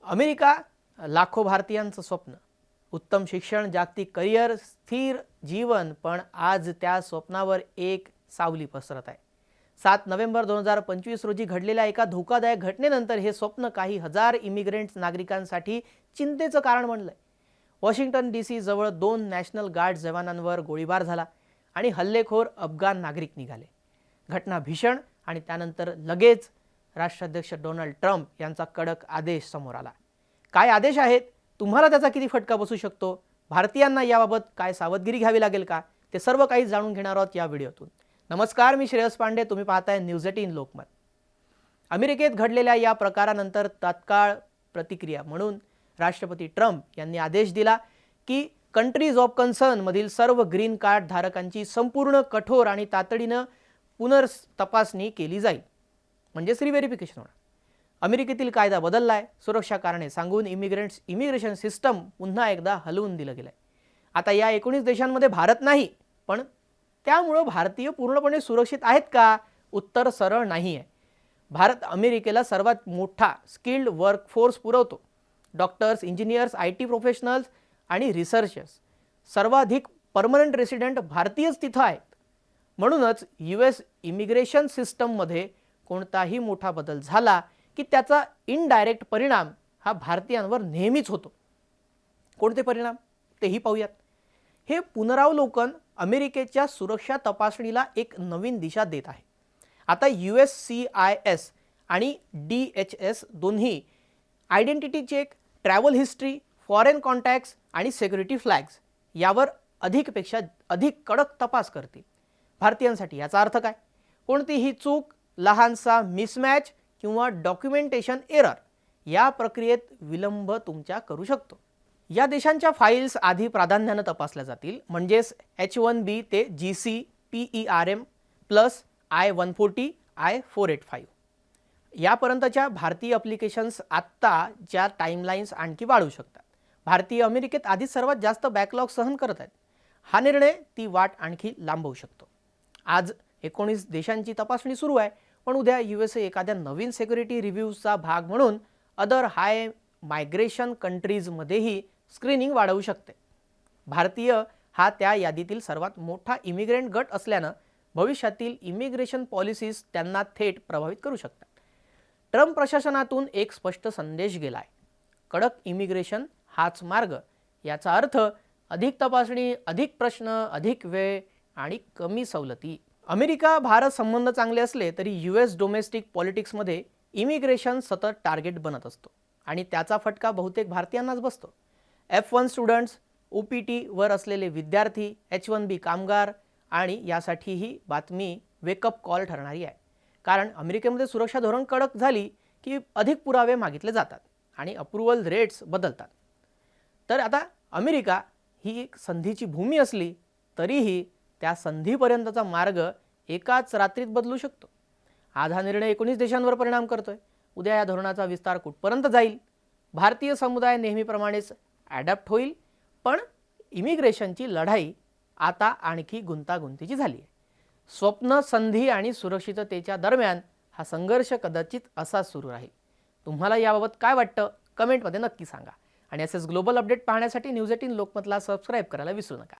America लाखो भारतीयांचं स्वप्न, उत्तम शिक्षण, जागतिक करिअर, स्थिर जीवन, पण आज त्या स्वप्नावर एक सावली पसरत आहे। 7 नोव्हेंबर 2025 रोजी घडलेल्या एका धोकादायक घटनेनंतर हे स्वप्न काही हजार इमिग्रेंट्स नागरिकांसाठी चिंतेचं कारण बनलंय। वॉशिंग्टन DC जवळ 2 नॅशनल गार्ड जवानांवर गोळीबार झाला आणि हल्लेखोर अफगाण नागरिक निघाले। घटना भीषण आणि त्यानंतर लगेच राष्ट्राध्यक्ष डोनाल्ड ट्रम्प यांचा कडक आदेश समोर आला। काय आदेश आहेत, तुम्हाला त्याचा किती फटका बसू शकतो, भारतीयांना याबाबत काय सावधगिरी घ्यावी लागेल का, ते सर्व काही जाणून घेणार आहोत या व्हिडिओतून। नमस्कार, मी श्रेयस पांडे, तुम्ही पाहताय न्यूज 18 लोकमत। अमेरिकेत घडलेल्या या प्रकारानंतर तात्काळ प्रतिक्रिया म्हणून राष्ट्रपती ट्रम्प यांनी आदेश दिला की कंट्रीज ऑफ कन्सर्न मधील सर्व ग्रीन कार्ड धारकांची संपूर्ण कठोर आणि तातडीने पुनर्तपासणी केली जाईल, म्हणजेच रिव्हेरिफिकेशन होणार। अमेरिकेतील कायदा बदललाय, सुरक्षा कारणे सांगून इमिग्रेशन सिस्टम पुन्हा एकदा हलवून दिलं गेलंय। आता या 19 देशांमध्ये भारत नाही, पण त्यामुळे भारतीय पूर्णपणे सुरक्षित आहेत का? उत्तर सरळ नाही आहे। भारत अमेरिकेला सर्वात मोठा स्किल्ड वर्कफोर्स पुरवतो। डॉक्टर्स, इंजिनियर्स, IT प्रोफेशनल्स आणि रिसर्चर्स, सर्वाधिक परमनंट रेसिडेंट भारतीयच तिथं आहेत। म्हणूनच US इमिग्रेशन सिस्टममध्ये कोणताही मोठा बदल झाला की त्याचा इनडायरेक्ट परिणाम हा भारतीयांवर नेहमीच होतो। कोणते परिणाम तेही पाहूयात। हे पुनरावलोकन अमेरिकेच्या सुरक्षा तपासणीला एक नवीन दिशा देत आहे। आता USCIS आणि DHS दोन्ही identity check, travel history, foreign contacts आणि सिक्युरिटी फ्लॅग्स यावर अधिकपेक्षा अधिक कडक तपास करतील। भारतीयांसाठी याचा अर्थ काय? कोणतीही चूक, लहानसा मिसमॅच किंवा डॉक्युमेंटेशन एरर या प्रक्रियेत विलंब तुमच्या करू शकतो। या देशांच्या फाईल्स आधी प्राधान्याने तपासल्या जातील, म्हणजेच H1B ते GC PERM plus I-140 I-485 यापर्यंतच्या भारतीय ॲप्लिकेशन्स आत्ताच्या टाइमलाइन्स आणखी वाढू शकतात। भारतीय अमेरिकेत आधी सर्वात जास्त बॅकलॉग सहन करत आहेत। हा निर्णय ती वाट आणखी लांबवू शकतो। आज 19 देशांची तपासणी सुरू आहे, पण उद्या USA एखाद्या नवीन सिक्युरिटी रिव्ह्यूचा भाग म्हणून अदर हाय मायग्रेशन कंट्रीजमध्येही स्क्रीनिंग वाढवू शकते। भारतीय हा त्या यादीतील सर्वात मोठा इमिग्रेंट गट असल्याने भविष्यातील इमिग्रेशन पॉलिसीज त्यांना थेट प्रभावित करू शकतात। ट्रम्प प्रशासनातून एक स्पष्ट संदेश गेलाय, कडक इमिग्रेशन हाच मार्ग। याचा अर्थ अधिक तपासणी, अधिक प्रश्न, अधिक वेळ आणि कमी सवलती। अमेरिका भारत संबंध चांगले असले तरी US डोमेस्टिक पॉलिटिक्समध्ये इमिग्रेशन सतत टार्गेट बनत असतो आणि त्याचा फटका बहुतेक भारतीयांनाच बसतो। F1 स्टुडंट्स, OPT वर असलेले विद्यार्थी, H1B कामगार, आणि यासाठी ही बातमी वेकअप कॉल ठरणारी आहे। कारण अमेरिकेमध्ये सुरक्षा धोरण कडक झाली की अधिक पुरावे मागितले जातात आणि अप्रूव्हल रेट्स बदलतात। तर आता अमेरिका ही एक संधीची भूमी असली तरीही त्या संधीपर्यंतचा मार्ग एकाच रात्रीत बदलू शकतो। आज हा निर्णय 19 देशांवर परिणाम करतोय, उद्या या धोरणाचा विस्तार कुठपर्यंत जाईल? भारतीय समुदाय नेहमीप्रमाणेच ॲडॅप्ट होईल, पण इमिग्रेशनची लढाई आता आणखी गुंतागुंतीची झाली आहे। स्वप्न, संधी आणि सुरक्षिततेच्या दरम्यान हा संघर्ष कदाचित असाच सुरू राहील। तुम्हाला याबाबत काय वाटतं? कमेंटमध्ये नक्की सांगा आणि असेच ग्लोबल अपडेट पाहण्यासाठी न्यूज 18 लोकमतला सबस्क्राइब करायला विसरू नका।